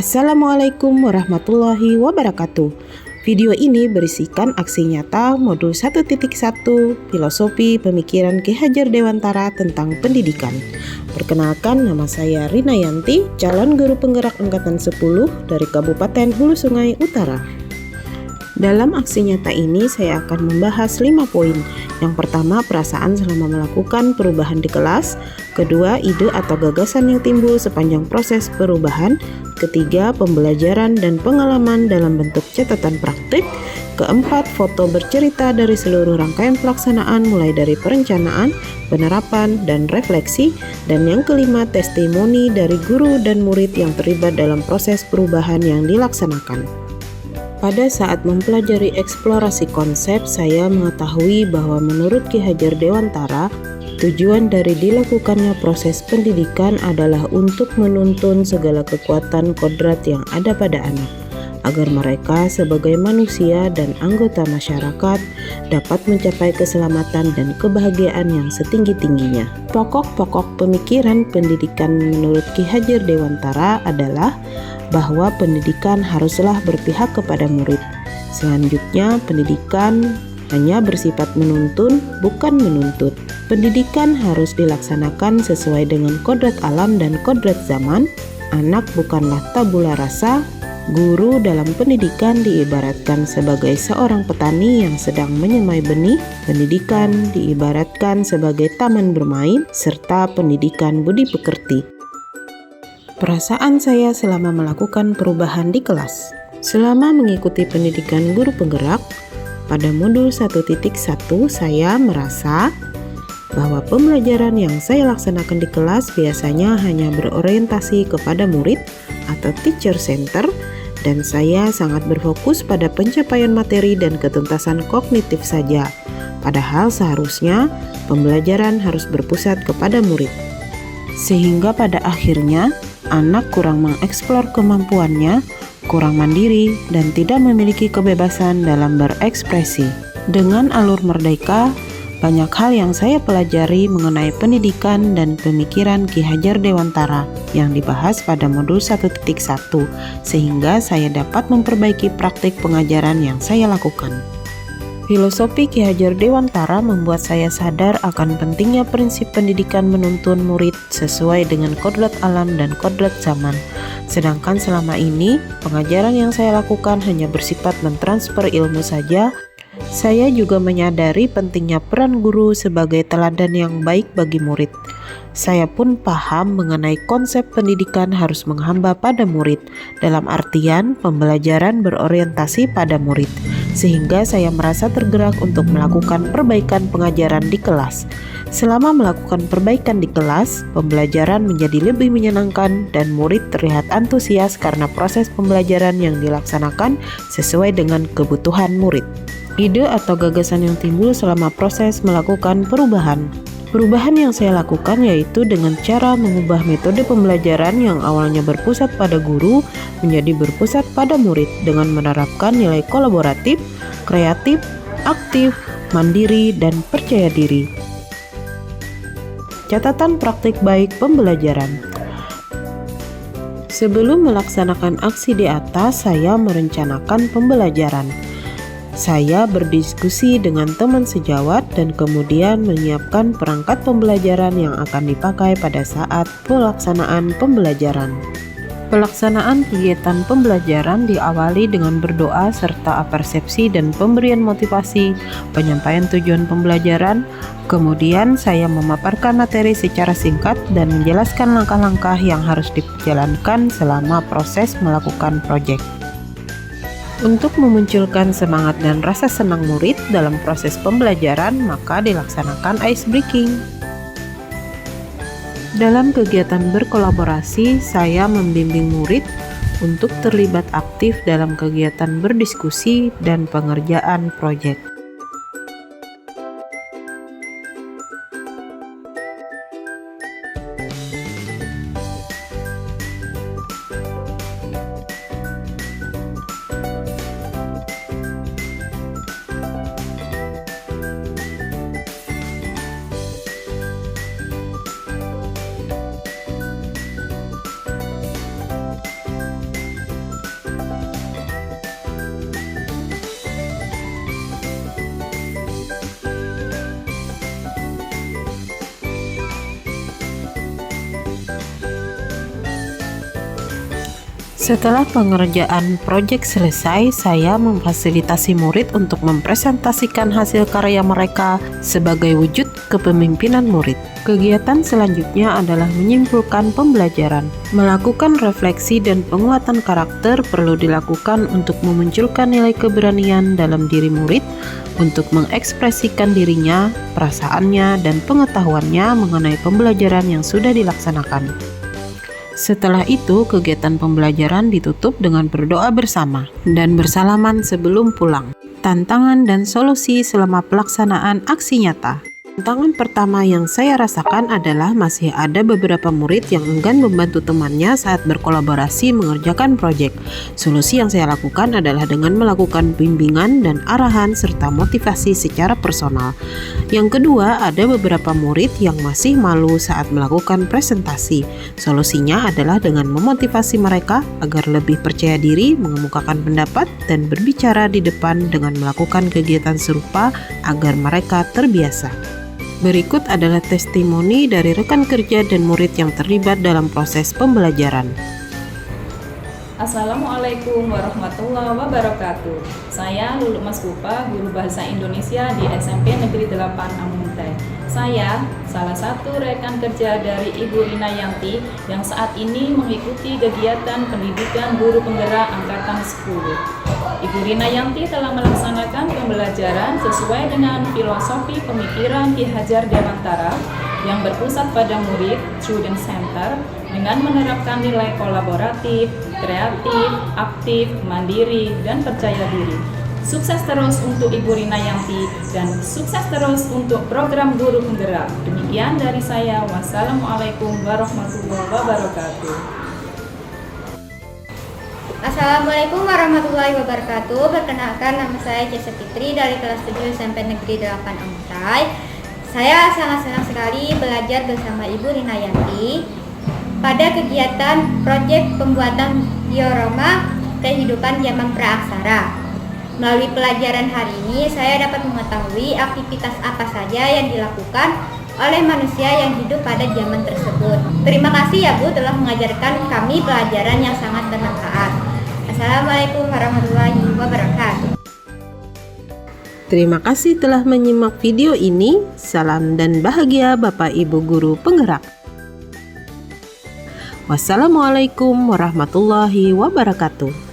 Assalamualaikum warahmatullahi wabarakatuh. Video ini berisikan aksi nyata modul 1.1 Filosofi Pemikiran Ki Hajar Dewantara tentang pendidikan. Perkenalkan, nama saya Rina Yanti, calon guru penggerak angkatan 10 dari Kabupaten Hulu Sungai Utara. Dalam aksi nyata ini saya akan membahas 5 poin. Yang pertama, perasaan selama melakukan perubahan di kelas. Kedua, ide atau gagasan yang timbul sepanjang proses perubahan. Ketiga, pembelajaran dan pengalaman dalam bentuk catatan praktik. Keempat, foto bercerita dari seluruh rangkaian pelaksanaan mulai dari perencanaan, penerapan, dan refleksi. Dan yang kelima, testimoni dari guru dan murid yang terlibat dalam proses perubahan yang dilaksanakan. Pada saat mempelajari eksplorasi konsep, saya mengetahui bahwa menurut Ki Hajar Dewantara, tujuan dari dilakukannya proses pendidikan adalah untuk menuntun segala kekuatan kodrat yang ada pada anak, agar mereka sebagai manusia dan anggota masyarakat dapat mencapai keselamatan dan kebahagiaan yang setinggi-tingginya. Pokok-pokok pemikiran pendidikan menurut Ki Hajar Dewantara adalah bahwa pendidikan haruslah berpihak kepada murid. Selanjutnya, pendidikan hanya bersifat menuntun, bukan menuntut. Pendidikan harus dilaksanakan sesuai dengan kodrat alam dan kodrat zaman. Anak bukanlah tabula rasa. Guru dalam pendidikan diibaratkan sebagai seorang petani yang sedang menyemai benih. Pendidikan diibaratkan sebagai taman bermain, serta pendidikan budi pekerti. Perasaan saya selama melakukan perubahan di kelas. Selama mengikuti pendidikan guru penggerak, pada modul 1.1 saya merasa bahwa pembelajaran yang saya laksanakan di kelas biasanya hanya berorientasi kepada murid atau teacher center, dan saya sangat berfokus pada pencapaian materi dan ketuntasan kognitif saja. Padahal seharusnya pembelajaran harus berpusat kepada murid. Sehingga pada akhirnya anak kurang mengeksplor kemampuannya, kurang mandiri, dan tidak memiliki kebebasan dalam berekspresi. Dengan alur merdeka, banyak hal yang saya pelajari mengenai pendidikan dan pemikiran Ki Hajar Dewantara yang dibahas pada modul 1.1, sehingga saya dapat memperbaiki praktik pengajaran yang saya lakukan. Filosofi Ki Hajar Dewantara membuat saya sadar akan pentingnya prinsip pendidikan menuntun murid sesuai dengan kodrat alam dan kodrat zaman. Sedangkan selama ini, pengajaran yang saya lakukan hanya bersifat mentransfer ilmu saja. Saya juga menyadari pentingnya peran guru sebagai teladan yang baik bagi murid. Saya pun paham mengenai konsep pendidikan harus menghamba pada murid, dalam artian pembelajaran berorientasi pada murid. Sehingga saya merasa tergerak untuk melakukan perbaikan pengajaran di kelas. Selama melakukan perbaikan di kelas, pembelajaran menjadi lebih menyenangkan dan murid terlihat antusias karena proses pembelajaran yang dilaksanakan sesuai dengan kebutuhan murid. Ide atau gagasan yang timbul selama proses melakukan perubahan. Perubahan yang saya lakukan yaitu dengan cara mengubah metode pembelajaran yang awalnya berpusat pada guru menjadi berpusat pada murid dengan menerapkan nilai kolaboratif, kreatif, aktif, mandiri, dan percaya diri. Catatan praktik baik pembelajaran. Sebelum melaksanakan aksi di atas, saya merencanakan pembelajaran. Saya berdiskusi dengan teman sejawat dan kemudian menyiapkan perangkat pembelajaran yang akan dipakai pada saat pelaksanaan pembelajaran. Pelaksanaan kegiatan pembelajaran diawali dengan berdoa serta apersepsi dan pemberian motivasi, penyampaian tujuan pembelajaran. Kemudian saya memaparkan materi secara singkat dan menjelaskan langkah-langkah yang harus dijalankan selama proses melakukan proyek. Untuk memunculkan semangat dan rasa senang murid dalam proses pembelajaran, maka dilaksanakan ice breaking. Dalam kegiatan berkolaborasi, saya membimbing murid untuk terlibat aktif dalam kegiatan berdiskusi dan pengerjaan proyek. Setelah pengerjaan proyek selesai, saya memfasilitasi murid untuk mempresentasikan hasil karya mereka sebagai wujud kepemimpinan murid. Kegiatan selanjutnya adalah menyimpulkan pembelajaran. Melakukan refleksi dan penguatan karakter perlu dilakukan untuk memunculkan nilai keberanian dalam diri murid untuk mengekspresikan dirinya, perasaannya, dan pengetahuannya mengenai pembelajaran yang sudah dilaksanakan. Setelah itu, kegiatan pembelajaran ditutup dengan berdoa bersama dan bersalaman sebelum pulang. Tantangan dan solusi selama pelaksanaan aksi nyata. Tantangan pertama yang saya rasakan adalah masih ada beberapa murid yang enggan membantu temannya saat berkolaborasi mengerjakan proyek. Solusi yang saya lakukan adalah dengan melakukan bimbingan dan arahan serta motivasi secara personal. Yang kedua, ada beberapa murid yang masih malu saat melakukan presentasi. Solusinya adalah dengan memotivasi mereka agar lebih percaya diri, mengemukakan pendapat, dan berbicara di depan dengan melakukan kegiatan serupa agar mereka terbiasa. Berikut adalah testimoni dari rekan kerja dan murid yang terlibat dalam proses pembelajaran. Assalamualaikum warahmatullahi wabarakatuh. Saya Lulu Mas Pupa, guru bahasa Indonesia di SMP Negeri 8 Amuntai. Saya salah satu rekan kerja dari Ibu Rina Yanti yang saat ini mengikuti kegiatan pendidikan guru penggerak angkatan 10. Ibu Rina Yanti telah melaksanakan pembelajaran sesuai dengan filosofi pemikiran Ki Hajar Dewantara yang berpusat pada murid, student center, dengan menerapkan nilai kolaboratif, kreatif, aktif, mandiri, dan percaya diri. Sukses terus untuk Ibu Rina Yanti dan sukses terus untuk program guru penggerak. Demikian dari saya. Wassalamualaikum warahmatullahi wabarakatuh. Assalamualaikum warahmatullahi wabarakatuh. Perkenalkan, nama saya Jessa Fitri dari kelas 7 SMP Negeri 8 Amuntai. Saya sangat senang sekali belajar bersama Ibu Rina Yanti pada kegiatan proyek pembuatan diorama kehidupan zaman praaksara. Melalui pelajaran hari ini, saya dapat mengetahui aktivitas apa saja yang dilakukan oleh manusia yang hidup pada zaman tersebut. Terima kasih ya Bu telah mengajarkan kami pelajaran yang sangat bermanfaat. Assalamualaikum warahmatullahi wabarakatuh. Terima kasih telah menyimak video ini. Salam dan bahagia Bapak Ibu Guru Penggerak. Wassalamualaikum warahmatullahi wabarakatuh.